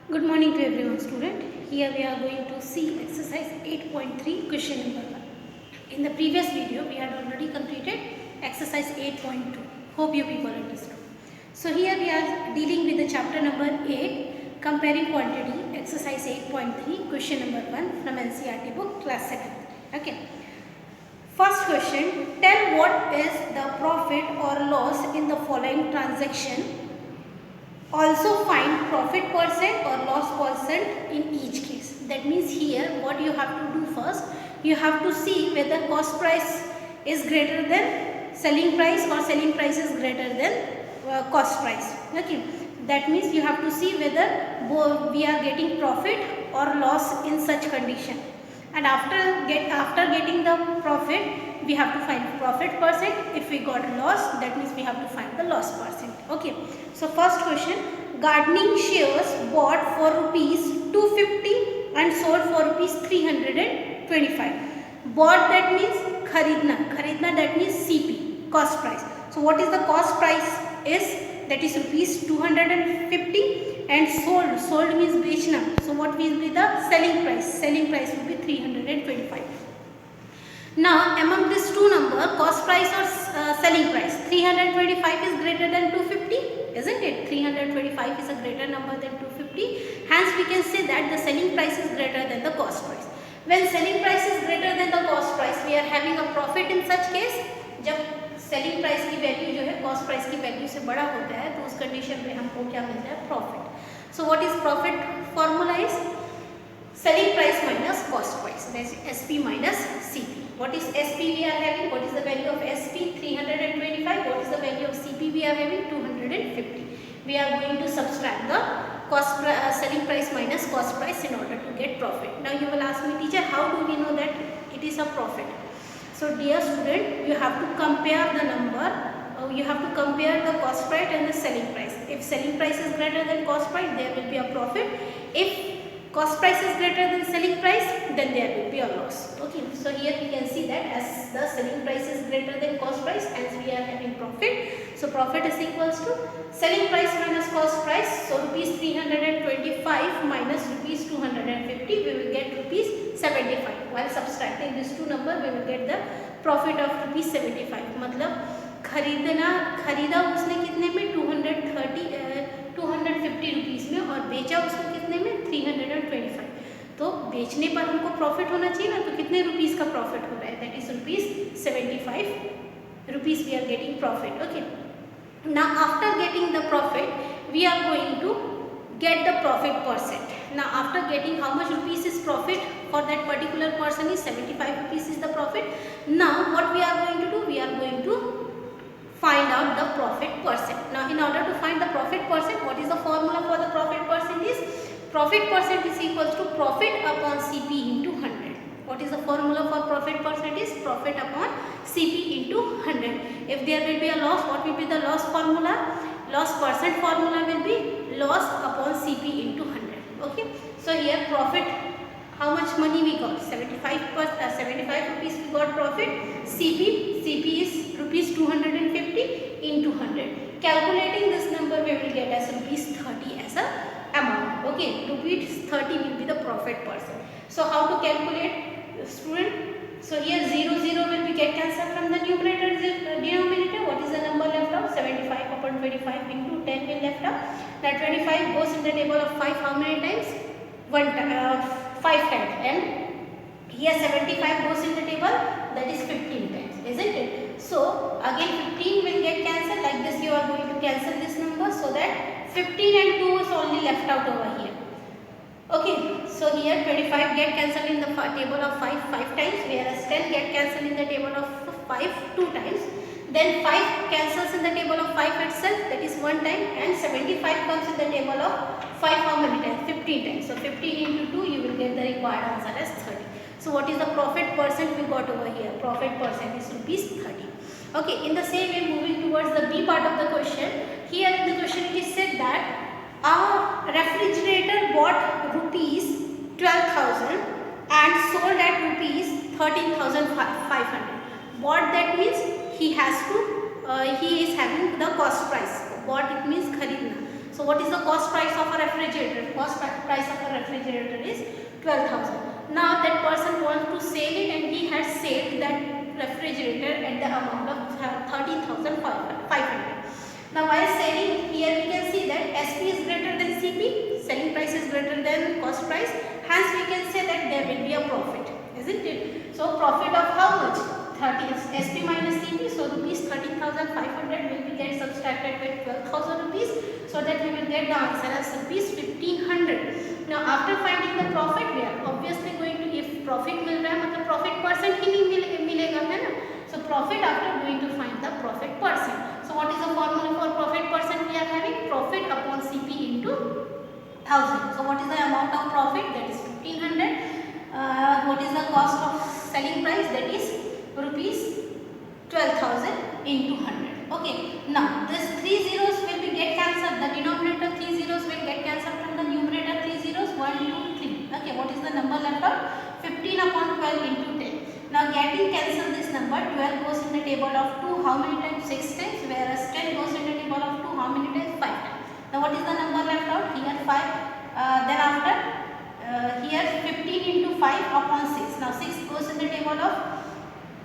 Good morning to everyone, student. Here we are going to see exercise 8.3 question number 1. In the previous video, we had already completed exercise 8.2. Hope you people understood. So here we are dealing with the chapter number 8, comparing quantity, exercise 8.3, question number 1 from NCERT book, class 7th. Okay. First question, tell what is the profit or loss in the following transaction. Also find profit percent or loss percent in each case. That means here what you have to do first, you have to see whether cost price is greater than selling price or selling price is greater than cost price. Okay, that means you have to see whether we are getting profit or loss in such condition. And after getting the profit, we have to find profit percent. If we got loss, that means we have to find the loss percent. Okay. So first question, gardening shares bought for rupees 250 and sold for rupees 325. Bought, that means kharidna that means CP, cost price. So what is the cost price is, that is rupees 250, and sold means bechna. So what will be the selling price will be 325. Now among these two numbers, cost price or selling price, 325 is greater than 250, isn't it? 325 is a greater number than 250. Hence we can say that the selling price is greater than the cost price. When selling price is greater than the cost price, we are having a profit in such case. जब selling price की value जो है cost price की value से बड़ा होता है, तो उस कंडीशन में हमको क्या मिलता है? Profit. So what is profit formula? Is selling price minus cost price, that is SP minus CP. What is SP we are having? What is the value of SP? 325. What is the value of CP we are having? 250. We are going to subtract the selling price minus cost price in order to get profit. Now you will ask me, teacher, how do we know that it is a profit? So dear student, you have to compare the number. You have to compare the cost price and the selling price. If selling price is greater than cost price, there will be a profit. If cost price is greater than selling price, then there will be a loss. Okay, so here we can see that as the selling price is greater than cost price, hence we are having profit. So profit is equals to selling price minus cost price. So rupees 325 minus rupees 250, we will get rupees 75. While subtracting these two numbers, we will get the profit of rupees 75. मतलब खरीदा उसने कितने में? 250 rupees में, और बेचा उसको कितने में? 325. तो बेचने पर हमको प्रॉफिट होना चाहिए ना, तो कितने रुपीज़ का प्रॉफिट हो रहा है? That is rupees 75 rupees we are getting profit. Okay, now after getting the profit, we are going to get the profit percent. Now after getting how much rupees is profit for that particular person is 75 rupees is the profit. Now what we are going to do? We are going to find out the profit percent. Now in order to find the profit percent, what is the formula for the profit percent? Is profit percent is equals to profit upon CP into 100. What is the formula for profit percent? Is profit upon CP into 100. If there will be a loss, what will be the loss formula? Loss percent formula will be loss upon CP into 100. Okay, so here profit, how much money we got? 75 rupees we got profit. CP is rupees 250 into 100. Calculating this number, we will get as rupees 30 as a amount. Okay, rupees 30 will be the profit percent. So how to calculate, student? So here 0 will be get cancelled from the numerator denominator. What is the number left out? 75 upon 25 into 10 will left out. Now 25 goes in the table of 5 how many times? 5 times. And here 75 goes in the table, that is 15 times, isn't it? So again 15 will get cancelled. Like this you are going to cancel this number, so that 15 and 2 is only left out over here. Okay, so here 25 get cancelled in the table of 5 times, whereas 10 get cancelled in the table of 5 2 times. Then 5 cancels in the table of 5 itself, that is 1 time, and 75 comes in the table of 5 how many times? 15 times. So 15 into 2, you will get the required answer as 30. So what is the profit percent we got over here? Profit percent is rupees 30. Okay, in the same way, moving towards the B part of the question, here in the question it is said that a refrigerator bought rupees 12,000 and sold at rupees 13,500. Bought, that means he is having the cost price. Bought, it means kharidna. So what is the cost price of a refrigerator? refrigerator is 12,000. Now that person wants to sell it and he has sold that refrigerator at the amount of 13,500. Now while selling, here we can see that SP is greater than CP, selling price is greater than cost price, hence we can say that there will be a profit, isn't it? So profit of how much? 30 SP minus CP, so rupees 13,500 will be get subtracted with 12,000 rupees, so that we will get the answer as rupees 1,500. Now after finding the profit, we are obviously going to, if profit मिल रहा है मतलब profit percent ही नहीं मिलेगा है ना, so profit after going to find the profit percent. So what is the formula for profit percent? We are having profit upon CP into 1000. So what is the amount of profit? That is 1,500. What is the cost of selling price? That is rupees 12,000 into 100. Okay. Now this 3 zeros will be get cancelled. The denominator 3 zeros will get cancelled from the numerator 3 zeros. 1, 2, 3. Okay. What is the number left out? 15 upon 12 into 10. Now getting cancel this number, 12 goes in the table of 2 how many times? 6 times, whereas 10 goes in the table of 2 how many times? 5 times. Now what is the number left out? Here 5. Then after here 15 into 5 upon 6. Now 6 goes in the table of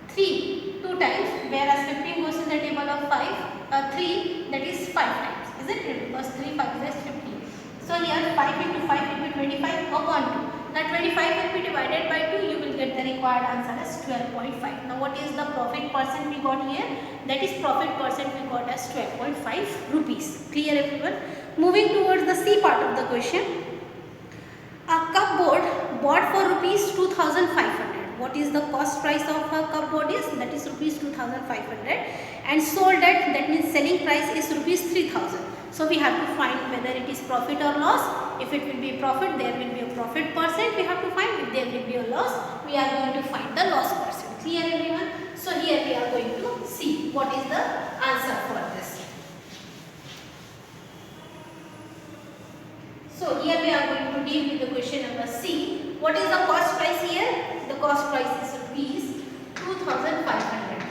3 2 times, whereas 15 goes in the table of 3, that is 5 times, isn't it? Because 3 5 is 15. So here 5 into 5 will be 25 upon 2. Now 25 will be divided by 2, you will get the required answer as 12.5. Now what is the profit percent we got here? That is profit percent we got as 12.5 rupees. Clear everyone? Moving towards the C part of the question. A cupboard bought for rupees 2,500. What is the cost price of a cupboard is? That is rupees 2,500, and sold at, that means selling price is rupees 3,000. So we have to find whether it is profit or loss. If it will be profit, there will be a profit percent we have to find. If there will be a loss, we are going to find the loss percent. Clear everyone? So here we are going to see what is the answer for this. So here we are going to deal with the question number C. What is the cost price here? The cost price is rupees 2,500.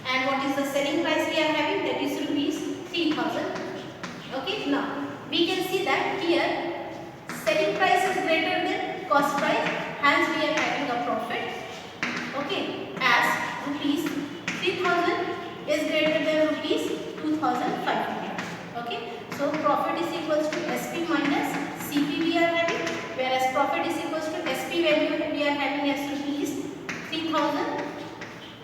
And what is the selling price we are having? That is rupees 3,000. Okay, now we can see that here selling price is greater than cost price, hence we are having a profit. Okay, as rupees 3,000 is greater than rupees 2,500. Okay, so profit is equals to SP minus CP we are having, whereas profit is equals to SP value we are having as rupees 3,000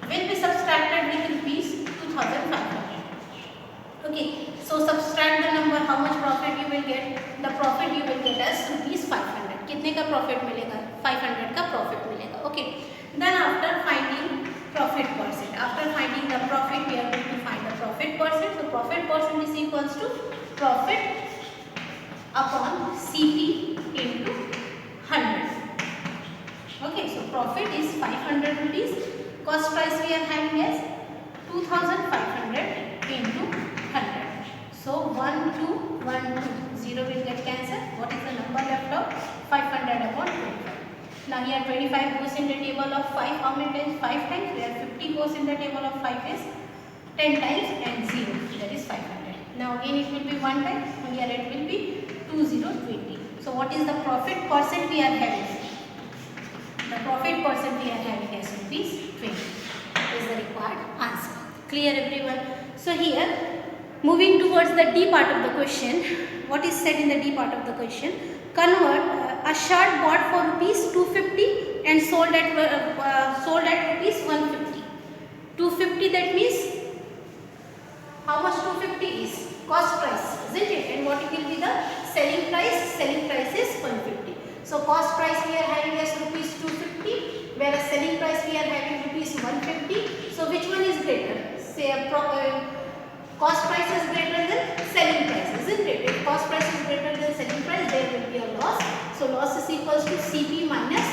will be subtracted with rupees 2,500. Okay, so subtract the number, how much profit you will get? The profit you will get as rupees 500. कितने का profit मिलेगा? 500 का profit मिलेगा. Okay. Then after finding profit percent, after finding the profit, we are going to find the profit percent. So profit percent is equals to profit upon CP into 100. Okay, so profit is 500 rupees. Cost price we are having as 2,500 into 100. So 1, 2, 1, 2, 0 will get cancelled. What is the number left out? 500 upon 25. Now here 25 goes in the table of 5. How many times? 5 times. Where 50 goes in the table of 5 is 10 times and 0. That is 500. Now again it will be 1 time. Here it will be 2020. So what is the profit percent we are having? The profit percent we are having as rupees 20 is the required answer. Clear everyone? So here moving towards the D part of the question, what is said in the D part of the question? Convert a shirt bought for rupees 250 and sold at rupees 150. 250, that means how much 250 is? Cost price, isn't it? And what will be the selling price? Selling price is 150. So cost price we are having as rupees 250, whereas selling price we are having rupees 150. So which one is greater? Say cost price is greater than selling price, isn't it? If cost price is greater than selling price, there will be a loss. So loss is equals to CP minus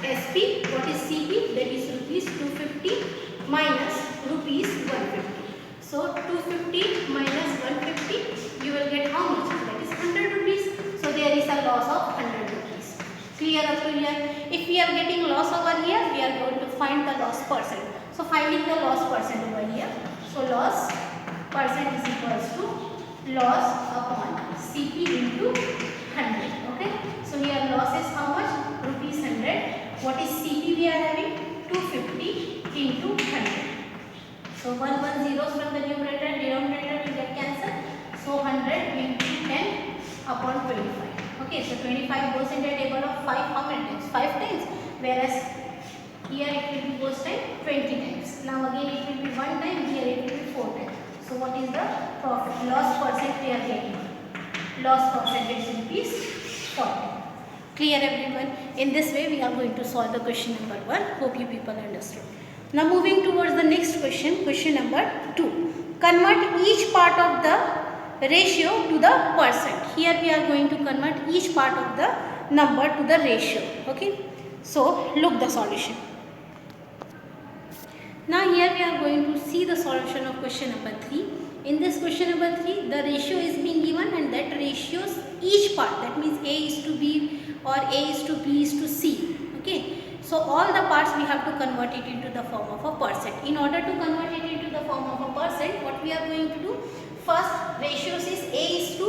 SP. What is CP? That is rupees 250 minus rupees 150. So 250 minus 150, you will get how much? That is 100 rupees. So there is a loss of 100 rupees. Clear up to here? If we are getting loss over here, we are going to find the loss percent. So finding the loss percent over here. So loss percent is equals to loss upon CP into 100. Okay. So here 25. Okay, so 25 goes in the table of 5 how many times? 5 times. Whereas here it will be goes time 20 times. Now again it will be 1 time, here it will be 4 times. So what is the profit? Loss percent we are getting. Loss percentage will be 40. Clear everyone? In this way we are going to solve the question number 1. Hope you people understood. Now moving towards the next question, question number 2. Convert each part of the ratio to the percent. Here we are going to convert each part of the number to the ratio. Okay. So look the solution. Now here we are going to see the solution of question number 3. In this question number 3, the ratio is being given and that ratios each part, that means A is to B or A is to B is to C. Okay. So all the parts we have to convert it into the form of a percent. In order to convert it into the form of a percent, what we are going to do? First, ratios is A is to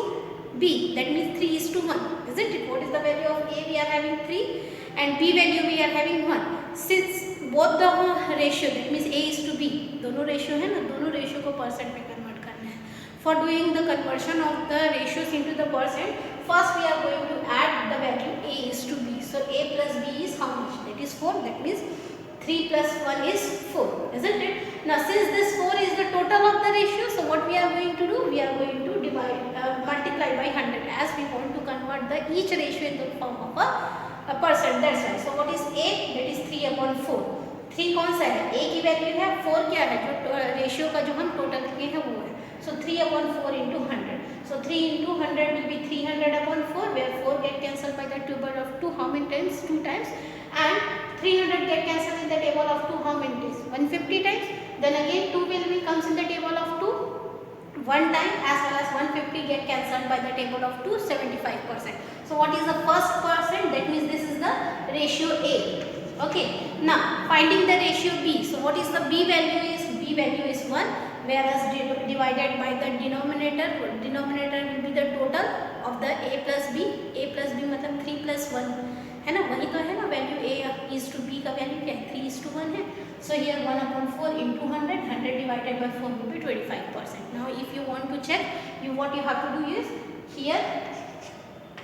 B, that means 3 is to 1, isn't it? What is the value of A? We are having 3 and B value we are having 1. Since both the ratio, that means A is to B, दोनों ratio है ना, दोनों ratio को percent में convert करना है. For doing the conversion of the ratios into the percent, first we are going to add the value A is to B. So A plus B is how much? That is 4. That means 3 plus 1 is 4, isn't it? Now since this 4 is the total of the ratio, so what we are going to do? We are going to multiply by 100 as we want to convert the each ratio into the form of a percent. That's why. So what is A? That is 3 upon 4. 3 कौन सा है? A की value है, 4 क्या है? जो ratio का जो हम टोटल किए हैं वो है. So 3 upon 4 into 100. So 3 into 100 will be 300 upon 4, where 4 get cancelled by the table of 2 how many times? 2 times. And 300 get cancelled in the table of 2 how many times? 150 times. Then again 2 will be comes in the table of 2 1 time, as well as 150 get cancelled by the table of 2 75%. So what is the first percent? That means this is the ratio A. Okay. Now finding the ratio B. So what is the B value is? B value is 1, whereas divided by the denominator will be the total of the A plus B. A plus B मतलब 3 plus 1 है ना, वही तो है ना. Value A is to B का value क्या है? 3 is to 1 है. So here 1 upon 4 into 100, 100 divided by 4 will be 25%. Now if you want to check, what you have to do is, here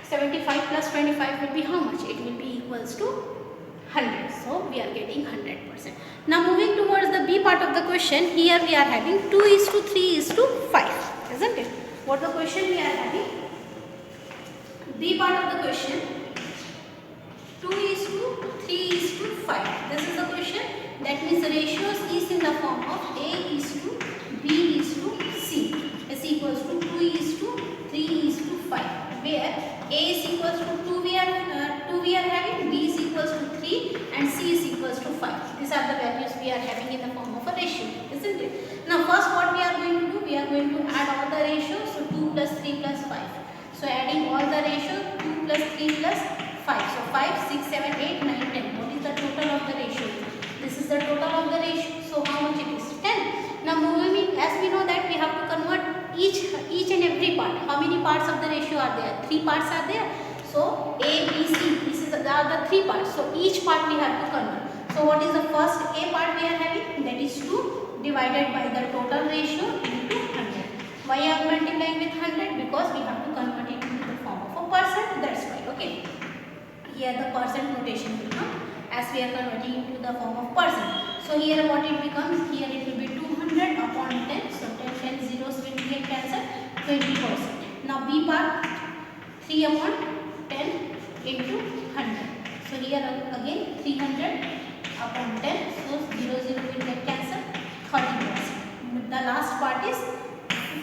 75 plus 25 will be how much? It will be equals to 100. So we are getting 100%. Now moving towards the B part of the question, here we are having 2 is to 3 is to 5, isn't it? What the question we are having? B part of the question, 2 is to 3 is to 5. This is the question. That means the ratios is in the form of A is to B is to C is equals to 2 is to 3 is to 5, where A is equals to 2 we are having, B is equals to 3 and C is equals to 5. These are the values we are having in the form of a ratio, isn't it? Now first what we are going to do? We are going to add all the ratios. So 2 plus 3 plus 5. So adding all the ratios, 2 plus 3 plus 5. So 5, 6, 7, 8, 9, 10. What is the total of the ratio? This is the total of the ratio. So how much it is? 10. Now moving, as we know that we have to convert each and every part. How many parts of the ratio are there? 3 parts are there. So A, B, C. This are the 3 parts. So each part we have to convert. So what is the first A part we are having? That is 2 divided by the total ratio into 100. Why I am multiplying with 100? Because we have to convert it into the form of a percent. That's why. Okay. Here the percent notation will come as we are converting into the form of percent. So here what it becomes? Here it will be 200 upon 10. So 10 zeros will get cancelled. 20%. Now B part, 3 upon 10 into 100. So here again 300 upon 10. So 0 will get cancelled. 30%. The last part is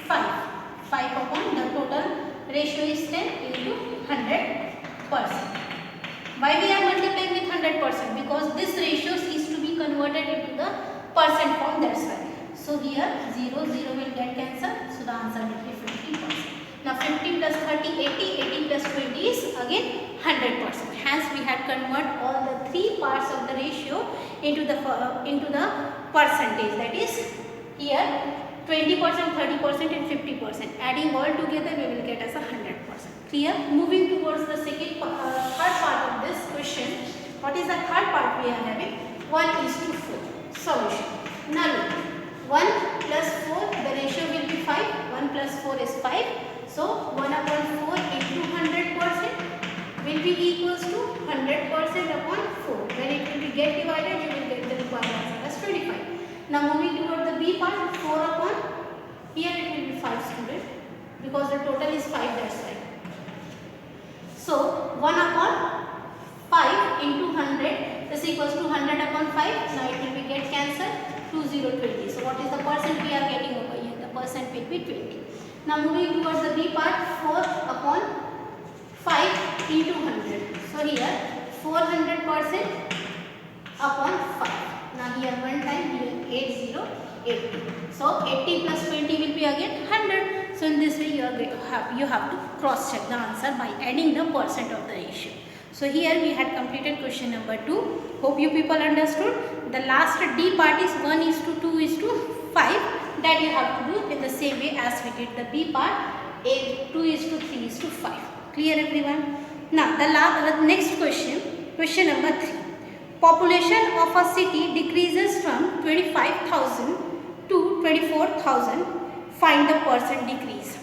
5. 5 upon the total ratio is 10 into 100%. Why we are multiplying with 100%? Because this ratio is to be converted into the percent form. That's why. So here 0 will get cancelled. So the answer will be 50%. Now 50 plus 30, 80 plus 20 is again 100%. Hence we had convert all the 3 parts of the ratio into the percentage. That is here 20%, 30% and 50%. Adding all together we will get as a 100%. Clear? Moving towards the third part of this question. What is the third part we are having? 1 is to 4. Solution. Now look. 1 plus 4, the ratio will be 5. 1 plus 4 is 5. So 1 upon 4 into 100 Now moving toward the B part, 4 upon, here it will be 5 student because the total is 5, that's why. So 1 upon 5 into 100 is equals to 100 upon 5. Now it will be get cancelled, 2020. So what is the percent we are getting over here? The percent will be 20. Now moving towards the B part, 4 upon 5 into 100. So here 400% upon 5. Now here one time, here 80. So 80 plus 20 will be again 100. So in this way you have to cross check the answer by adding the percent of the ratio. So here we had completed question number 2. Hope you people understood. The last D part is 1:2:5. That you have to do in the same way as we did the B part, 2:3:5. Clear everyone? Now the next question, question number 3. Population of a city decreases from 25,000 to 24,000. Find the percent decrease.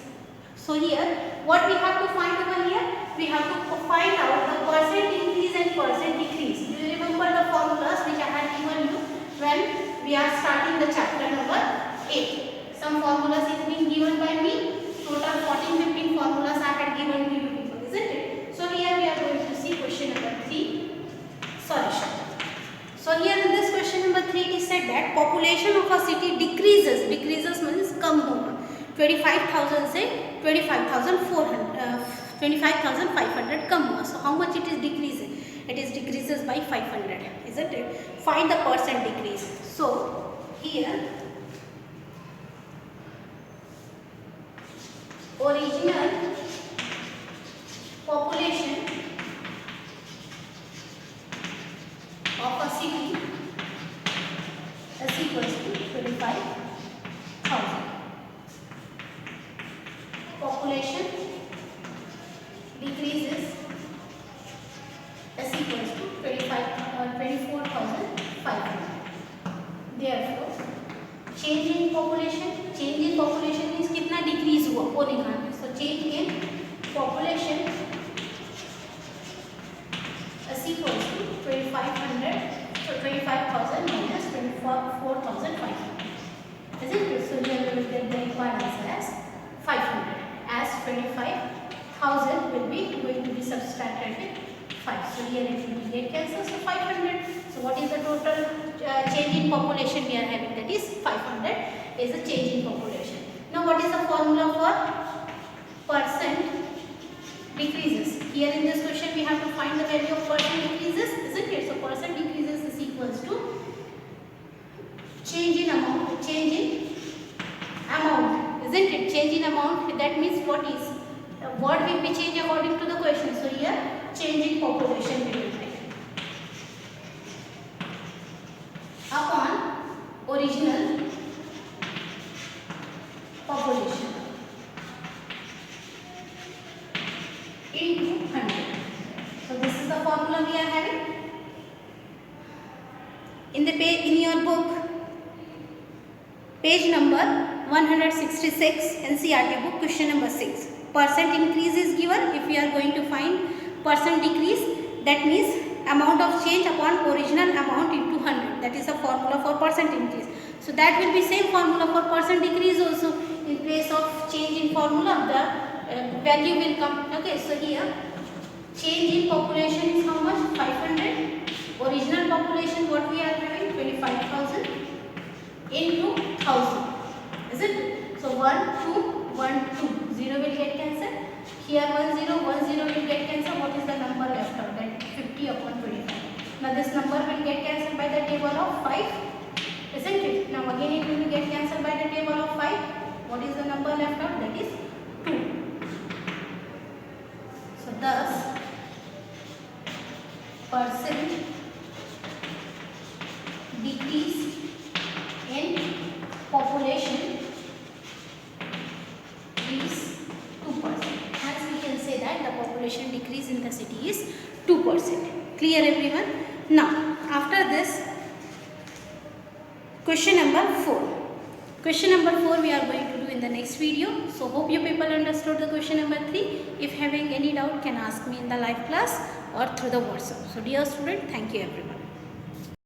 So here what we have to find over here? We have to find out the percent increase and percent decrease. Do you remember the formulas which I had given you when we are starting the chapter number 8? Some formulas is being given by me. Total 14-15 formulas I had given to you people, isn't it? So here we are going to see question number 3 solution. So here in this question number 3 it is said that population of a city decreases. Decreases means come over. 25,000 say 25,500 come over. So how much it is decreasing? It is decreases by 500, isn't it? Find the percent decrease. So here original population of a city is equals to 25,000. Population decreases is equals to 24,500. Therefore, change in population means कितना decrease हुआ वो निकालना है. So change in population is equals to 2,500. So 25,000 minus 24,500. Isn't it? So here we will get the required answer as 500. As 25,000 will be going to be subtracted with 5. So here it will be get cancelled. So 500. So what is the total change in population we are having? That is 500 is the change in population. Now what is the formula for percent decreases? Here in this question we have to find the value of percent decreases, isn't it? So percent decreases is equals to change in amount, isn't it? Change in amount, that means what is what will be changed according to the question. So here change in population will be right upon original population into 100. So this is the formula we are having. In your book, page number 166, NCERT book, question number 6. Percent increase is given. If we are going to find percent decrease, that means amount of change upon original amount into 100. That is the formula for percent increase. So that will be same formula for percent decrease also. In place of change in formula, the value will come. Okay, so here change in population is how much? 500. Original population what we are having? 25,000 into 1,000. Is it? So 1, 2, 1, 2. 0 will get cancelled. Here 1, 0, 1, 0 will get cancelled. What is the number left out? That 50 upon 25. Now this number will get cancelled by the table of 5. Isn't it? Now again it will get cancelled by the table of 5. What is the number left out? That is 2. So thus percent decrease in population is 2%. Hence we can say that the population decrease in the city is 2%. Clear everyone? Now after this, question number 4. Question number 4 we are going to do in the next video. So hope you people understood the question number 3. If having any doubt can ask me in the live class or through the WhatsApp. So dear student, thank you everyone.